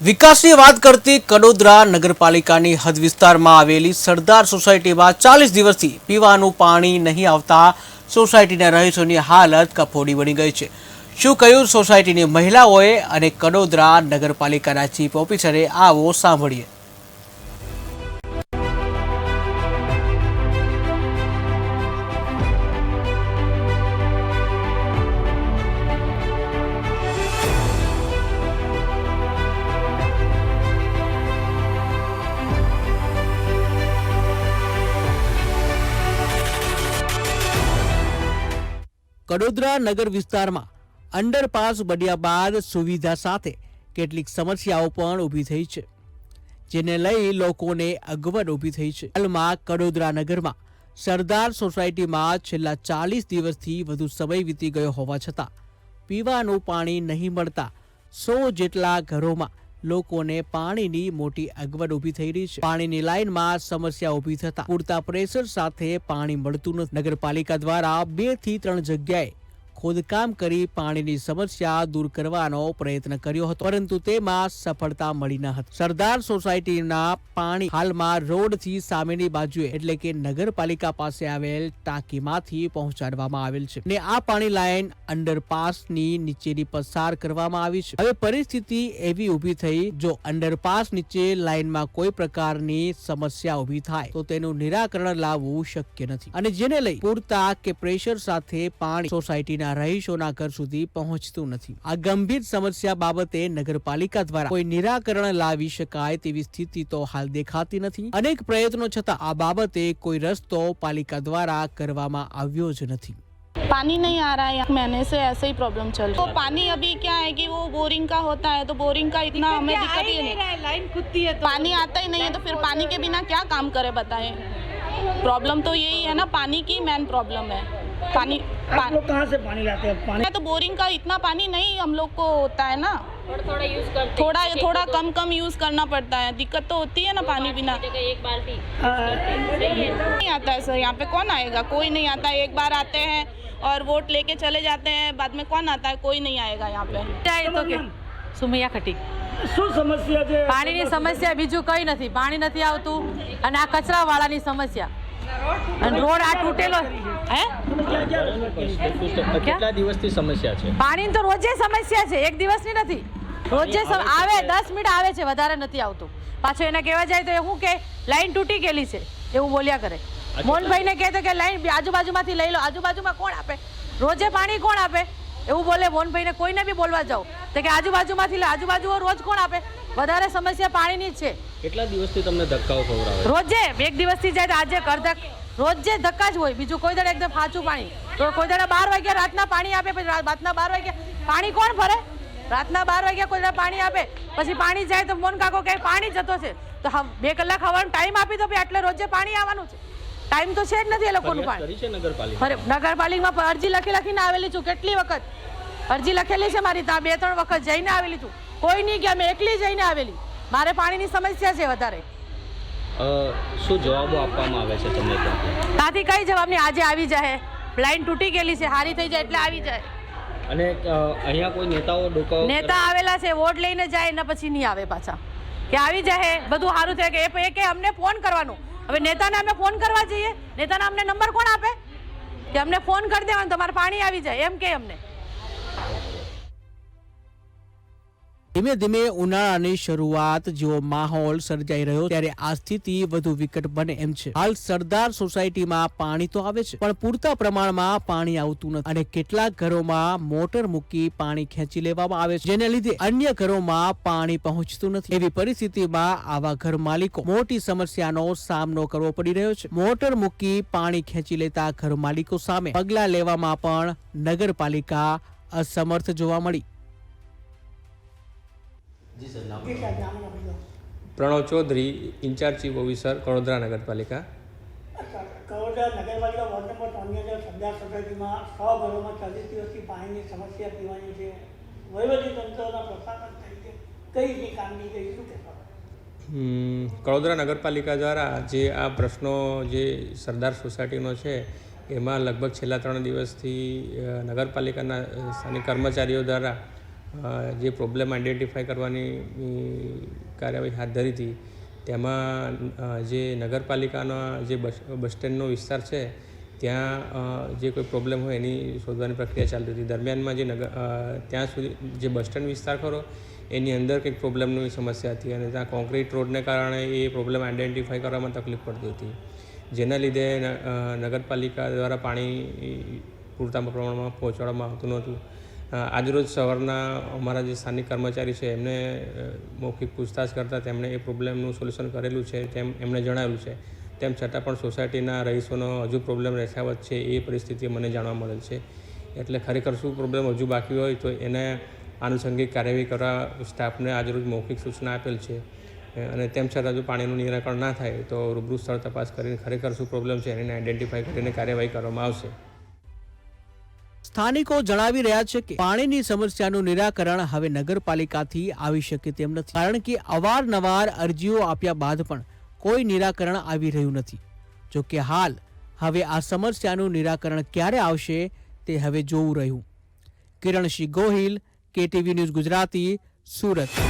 વિકાસની વાત કરતી કડોદરા નગરપાલિકાની હદ વિસ્તારમાં આવેલી સરદાર સોસાયટીમાં 40 દિવસથી પીવાનું પાણી નહીં આવતા સોસાયટીના રહીશોની હાલત કફોડી બની ગઈ છે। શું કહ્યું સોસાયટીની મહિલાઓએ અને કડોદરા નગરપાલિકાના ચીફ ઓફિસરે, આવો સાંભળીએ। કડોદરા નગર વિસ્તારમાં અંડરપાસ બન્યા બાદ સુવિધા સાથે કેટલીક સમસ્યાઓ પણ ઊભી થઈ છે, જેને લઈ લોકોને અગવડ ઊભી થઈ છે। હાલમાં કડોદરા નગરમાં સરદાર સોસાયટીમાં છેલ્લા 40 દિવસથી વધુ સમય વીતી ગયો હોવા છતાં પીવાનું પાણી નહીં મળતા 100 જેટલા ઘરોમાં લોકોને પાણીની મોટી અગવડ ઊભી થઈ રહી છે। પાણીની લાઇનમાં સમસ્યા ઊભી થતા પૂરતા પ્રેશર સાથે પાણી મળતું નથી। નગરપાલિકા દ્વારા 2 થી 3 જગ્યાએ ખોદકામ કરી પાણીની સમસ્યા દૂર કરવાનો પ્રયત્ન કર્યો હતો, પરંતુ તેમાં સફળતા મળી ન હતી। સરદાર સોસાયટીના પાણી હાલમાં રોડથી સામેની બાજુએ એટલે કે નગરપાલિકા પાસે આવેલ ટાંકીમાંથી પહોંચાડવામાં આવેલ છે અને આ પાણી લાઇન અંડરપાસની નીચેની પસાર કરવામાં આવી છે। હવે પરિસ્થિતિ એવી ઊભી થઈ, જો અંડરપાસ નીચે લાઇનમાં કોઈ પ્રકારની સમસ્યા ઊભી થાય તો તેનું નિરાકરણ લાવવું શક્ય નથી અને જેને લઈ પૂરતા કે પ્રેશર સાથે પાણી સોસાયટીના રહીશોના ઘર સુધી પહોંચતું નથી। આ ગંભીર સમસ્યા બાબતે નગરપાલિકા દ્વારા કોઈ નિરાકરણ લાવી શકાય તેવી સ્થિતિ તો હાલ દેખાતી નથી। અનેક પ્રયત્નો છતાં આ બાબતે કોઈ રસ્તો પાલિકા દ્વારા કરવામાં આવ્યો જ નથી। पानी नहीं आ रहा है, महीने से ऐसे ही प्रॉब्लम चल रही है। तो पानी अभी क्या है कि वो बोरिंग का होता है, तो बोरिंग का इतना हमें दिक्कत ही नहीं है, लाइन खुदती है तो पानी आता ही नहीं है, तो फिर पानी के बिना क्या काम करे बताएं। प्रॉब्लम तो यही है ना, पानी की मेन प्रॉब्लम है। पानी आप लोग कहाँ से पानी लाते हैं? पानी तो बोरिंग का इतना पानी नहीं हम लोग को होता है ना, थोड़ा कम यूज करना पड़ता है। दिक्कत तो होती है ना पानी बिना। एक बाल्टी नहीं आता है सर, यहाँ पे कौन आएगा? कोई नहीं आता है। एक बार आते हैं और वोट लेके चले जाते हैं, बाद में कौन आता है? कोई नहीं आएगा यहाँ पे। तो के સુમૈયા ખટી શું સમસ્યા છે? પાણીની સમસ્યા બીજું કંઈ નથી, પાણી નથી આવતું અને આ કચરાવાળાની સમસ્યા અને રોડ આ તૂટેલો હે કેટલા દિવસથી સમસ્યા છે? પાણીની તો રોજે સમસ્યા છે, એક દિવસની નથી, રોજે આવે 10 મિનિટ આવે છે, વધારે નથી આવતું। પાછો એને કહેવા જાય તો એવું કે લાઈન તૂટી ગયેલી છે એવું બોલ્યા કરે। મોહનભાઈને કહે તો કે લાઈન આજુબાજુમાંથી લઈ લો, આજુબાજુમાં કોણ આપે? રોજે પાણી કોણ આપે એવું બોલે મોહનભાઈને। કોઈને બી બોલવા જાઓ તો કે આજુબાજુમાંથી લે, આજુબાજુ રોજ કોણ આપે? વધારે સમસ્યા પાણીની જ છે। કેટલા દિવસથી તમને ધક્કાઓ ખવડાવે? રોજે એક દિવસથી જાય તો આજે કરધક રોજે ધક્કા જ હોય, બીજું કોઈ દાડે એકદમ સાચું પાણી તો કોઈ દાડે 12 વાગ્યા રાતના પાણી આપે, પછી રાતના 12 વાગ્યા પાણી કોણ ભરે? રાતના 12 વાગ્યા કોઈ દાડે પાણી આપે, પછી પાણી જાય તો મોન કાકો કહે પાણી જતો છે, તો 2 કલાક હવાનો ટાઈમ આપી દો, એટલે રોજે પાણી આવવાનું છે, ટાઈમ તો છે જ નથી એ લોકોનું પાણી। નગરપાલિકામાં અરજી લખીને આવેલી છું, કેટલી વખત અરજી લખેલી છે મારી, ત્યાં 2-3 વખત જઈને આવેલી છું, કોઈ નહીં ગયા, મેં એકલી જઈને આવેલી। મારે પાણીની સમસ્યા છે વધારે। શું જવાબો આપવામાં આવે છે તમને? ત્યાંથી કઈ જવાબ નહીં, આજે આવી જાય, લાઈન તૂટી ગયેલી છે, હારી થઈ જાય એટલે આવી જાય। અને અહીંયા કોઈ નેતા આવેલા છે, વોટ લઈને જાય ને પછી નહીં આવે પાછા, કે આવી જાય બધું સારું થાય કે અમને ફોન કરવાનું। હવે નેતાને અમે ફોન કરવા જઈએ, નેતાના અમને નંબર કોણ આપે કે અમને ફોન કરી દેવાનું તમારે પાણી આવી જાય એમ કે અમને। ધીમે ધીમે ઉનાળાની શરૂઆત જેવો માહોલ સર્જાઈ રહ્યો ત્યારે આ સ્થિતિ વધુ વિકટ બને એમ છે। હાલ સરદાર સોસાયટીમાં પાણી તો આવે છે પણ પૂરતા પ્રમાણમાં પાણી આવતું નથી અને કેટલાક ઘરોમાં મોટર મૂકી પાણી ખેંચી લેવામાં આવે છે, જેને લીધે અન્ય ઘરોમાં પાણી પહોંચતું નથી। એવી પરિસ્થિતિમાં આવા ઘર માલિકો મોટી સમસ્યાનો સામનો કરવો પડી રહ્યો છે। મોટર મૂકી પાણી ખેંચી લેતા ઘર માલિકો સામે પગલાં લેવામાં પણ નગરપાલિકા અસમર્થ જોવા મળી। Pranav Chaudhary, incharge chief officer Kadodara नगरपालिका। કડોદરા નગરપાલિકા વોર્ડ નંબર 3 ની સરદાર સોસાયટીમાં 100 ઘરોમાં 40 દિવસથી પાણીની સમસ્યા પીવાની છે। વહીવટી તંત્રના પ્રશાસન તરીકે કઈ રીતની કામગીરી કરી, શું કહેશો? કડોદરા નગરપાલિકા દ્વારા જે આ પ્રશ્નો જે સરદાર સોસાયટીનો છે એમાં લગભગ છેલ્લા 3 દિવસથી નગરપાલિકાના સ્થાનિક કર્મચારીઓ દ્વારા જે પ્રોબ્લેમ આઈડેન્ટિફાઈ કરવાની કાર્યવાહી હાથ ધરી હતી તેમાં જે નગરપાલિકાના જે બસ સ્ટેન્ડનો વિસ્તાર છે ત્યાં જે કોઈ પ્રોબ્લેમ હોય એની શોધવાની પ્રક્રિયા ચાલતી હતી. દરમિયાનમાં ત્યાં સુધી જે બસ સ્ટેન્ડ વિસ્તાર ખરો એની અંદર કંઈક પ્રોબ્લેમની સમસ્યા હતી અને ત્યાં કોન્ક્રીટ રોડને કારણે એ પ્રોબ્લેમ આઈડેન્ટિફાઈ કરવામાં તકલીફ પડતી હતી, જેના લીધે નગરપાલિકા દ્વારા પાણી પૂરતા પ્રમાણમાં પહોંચાડવામાં આવતું નહોતું. આજરોજ સવારના અમારા જે સ્થાનિક કર્મચારી છે એમને મૌખિક પૂછતાછ કરતાં તેમણે એ પ્રોબ્લેમનું સોલ્યુશન કરેલું છે તેમ એમણે જણાવ્યું છે. તેમ છતાં પણ સોસાયટીના રહીશોનો હજુ પ્રોબ્લેમ યથાવત છે એ પરિસ્થિતિ મને જાણવા મળેલ છે. એટલે ખરેખર શું પ્રોબ્લેમ હજુ બાકી હોય તો એને આનુષંગિક કાર્યવાહી કરવા સ્ટાફને આજરોજ મૌખિક સૂચના આપેલ છે અને તેમ છતાં જો પાણીનું નિરાકરણ ના થાય તો રૂબરૂ સ્થળ તપાસ કરીને ખરેખર શું પ્રોબ્લેમ છે એને આઈડેન્ટિફાઈ કરીને કાર્યવાહી કરવામાં આવશે. સ્થાનિકો જણાવી રહ્યા છે કે પાણીની સમસ્યાનું નિરાકરણ હવે નગરપાલિકાથી આવી શકે તેમ નથી, કારણ કે અવારનવાર અરજીઓ આપ્યા બાદ પણ કોઈ નિરાકરણ આવી રહ્યું નથી. જો કે હાલ હવે આ સમસ્યાનું નિરાકરણ ક્યારે આવશે તે હવે જોવું રહ્યું. Kiransinh Gohil, KTV news Gujarati, Surat.